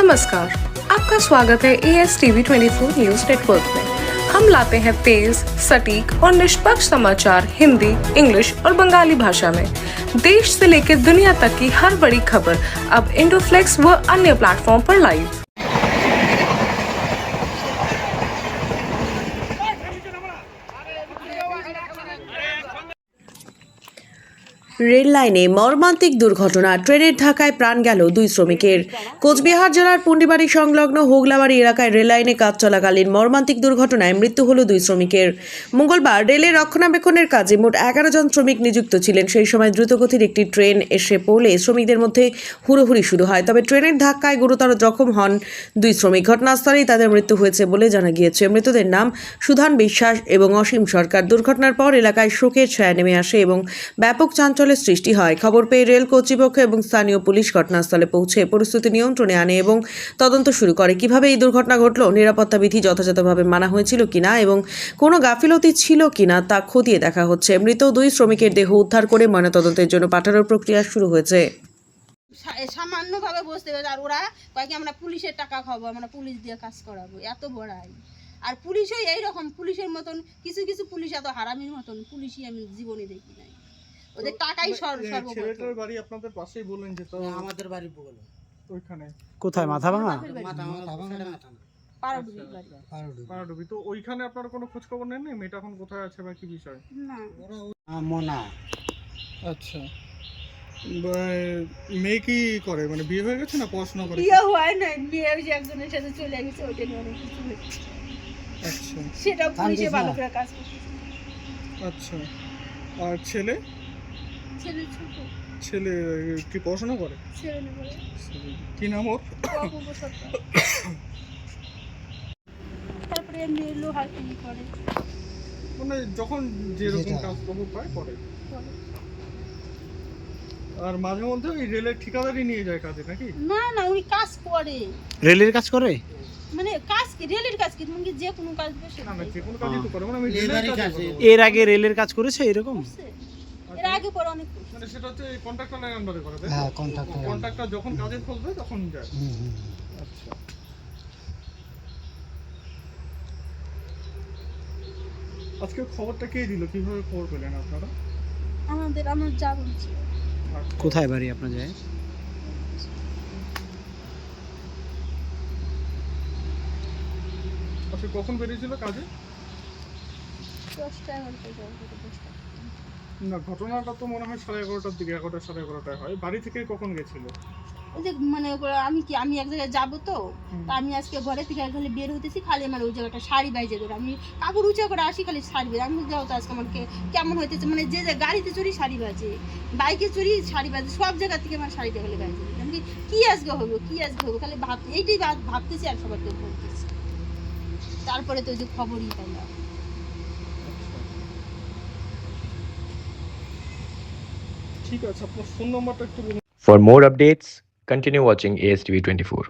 नमस्कार, आपका स्वागत है ASTV 24 न्यूज नेटवर्क में। हम लाते हैं तेज, सटीक और निष्पक्ष समाचार हिंदी, इंग्लिश और बंगाली भाषा में। देश से लेकर दुनिया तक की हर बड़ी खबर अब इंडोफ्लेक्स व अन्य प्लेटफॉर्म पर लाइव। রেল লাইনে মর্মান্তিক দুর্ঘটনা, ট্রেনের ধাক্কায় প্রাণ গেল 2 শ্রমিকের। কোচবিহার জেলার পুন্ডিবাড়ি সংলগ্ন হোগলাবাড়ি এলাকায় রেল লাইনে কাজ চলাকালীন মর্মান্তিক দুর্ঘটনায় মৃত্যু হল 2 শ্রমিকের। মঙ্গলবার রেলের রক্ষণাবেক্ষণের কাজে মোট 11 জন শ্রমিক নিযুক্ত ছিলেন। সেই সময় দ্রুতগতির একটি ট্রেন এসে পড়লে শ্রমিকদের মধ্যে হুড়োহুড়ি শুরু হয়। তবে ট্রেনের ধাক্কায় গুরুতর জখম হন 2 শ্রমিক। ঘটনাস্থলেই তাদের মৃত্যু হয়েছে বলে জানা গিয়েছে। মৃতদের নাম সুধান বিশ্বাস এবং অসীম সরকার। দুর্ঘটনার পর এলাকায় শোকের ছায়া নেমে আসে এবং ব্যাপক চাঞ্চল্যের সৃষ্টি হয়। খবর পেয়ে রেল কর্তৃপক্ষ এবং স্থানীয় পুলিশ ঘটনাস্থলে পৌঁছে পরিস্থিতি নিয়ন্ত্রণে আনে এবং তদন্ত শুরু করে। কিভাবে এই দুর্ঘটনা ঘটল, নিরাপত্তা বিধি যথাযথভাবে মানা হয়েছিল কিনা এবং কোনো গাফিলতি ছিল কিনা তা খতিয়ে দেখা হচ্ছে। মৃত 2 শ্রমিকের দেহ উদ্ধার করে ময়নাতদন্তের জন্য পাঠানোর প্রক্রিয়া শুরু হয়েছে। সামান্যভাবে বসতে হবে, আর ওরা কয়েক আমরা পুলিশের টাকা খাবো, আমরা পুলিশ দিয়ে কাজ করাবো, এত বড়াই। আর পুলিশও এইরকম, পুলিশের মতন কিছু কিছু পুলিশ এত হারামির মতন পুলিশই আমি জীবনে দেখি নাই। ওদের টাকাই সর্বপ্রথম। ছেলেটার বাড়ি আপনাদের পাশেই বললেন যে, তো আমাদের বাড়ি বগলে ওইখানে কোথায় মাথাভাঙা পাড়াডুবি। তো ওইখানে আপনারা কোনো খোঁজ খবর নেননি মেয়েটা এখন কোথায় আছে বা কি বিষয়? না মোনা। আচ্ছা, মেয়ে কি করে, মানে বিয়ে হয়ে গেছে না পড়াশোনা করে? বিয়ে হয় না, বিয়ে যে একজনের সাথে চলে গেছে, ওটা নিয়ে অনেক কিছু হচ্ছে। আচ্ছা সেটা পুলিশে ভালো করে কাজ করছে। আচ্ছা, আর ছেলে ছেলে ছোট, ছেলে কি পড়াশোনা করে? ছেলে না বলে কি নাম ওর? অপূর্ব সরকার। তারপরে এমনি লোহার কাজ করে, মানে যখন যেরকম কাজ খবর পায় করে। আর মাঝে মধ্যে ওই রেলের ঠিকাদারি নিয়ে যায় কাজে নাকি? না না, উনি কাজ করে। রেলের কাজ করে? মানে কাজ কি, রেলের কাজ কি, তুমি কি যে কোনো কাজ বসে না না, যে কোনো কাজই তো করে, মানে আমি রেলের কাজে। এর আগে রেলের কাজ করেছে এরকম? এর আগে পরে অনেক করছে। মানে সেটা হচ্ছে কন্ট্রাক্টরের আন্ডারে করে, তাই? হ্যাঁ, কন্ট্রাক্টর। কন্ট্রাক্টর যখন কাজে খুঁজবে তখন যায়। আচ্ছা, আজকে খবরটা কে দিল, কিভাবে খবর পেলেন আপনারা? আমার যা বলছি। কোথায় বাড়ি আপনার যায়? আচ্ছা, কখন বেরিয়েছিল কাজে? 10টা 11টা যাবে, 10টা। না, ঘটনাটা তো মনে হয় 11:30টার দিকে, 11টা 11:30টায় হয়। বাড়ি থেকে কখন গেছিল? ওই যে মানে আমি এক জায়গায় যাবো, তো আমি আজকে ঘরে থেকে খালি বের হতেছি, খালি আমার ওই জায়গাটা শাড়ি বাইজে ধরে, আমি কাপড় উঁচা করে আসি, খালি শাড়ি বের। আমি যাও তো আজকে আমাকে কেমন হইতেছে, মানে যে গাড়িতে চড়ি শাড়ি বাজে, বাইকে চড়ি শাড়ি বাজে, সব জায়গা থেকে আমার শাড়িটা খালি বাজে। আমি কি আজকে হবো, কি আজকে হবো, খালি এইটাই ভাবতেছি আর সবাইকে বলতেছি। তারপরে তো ওই যে খবরই পাইলাম। ঠিক আছে, আপনার ফোন নাম্বারটা একটু বলুন। For more updates, continue watching ASTV 24.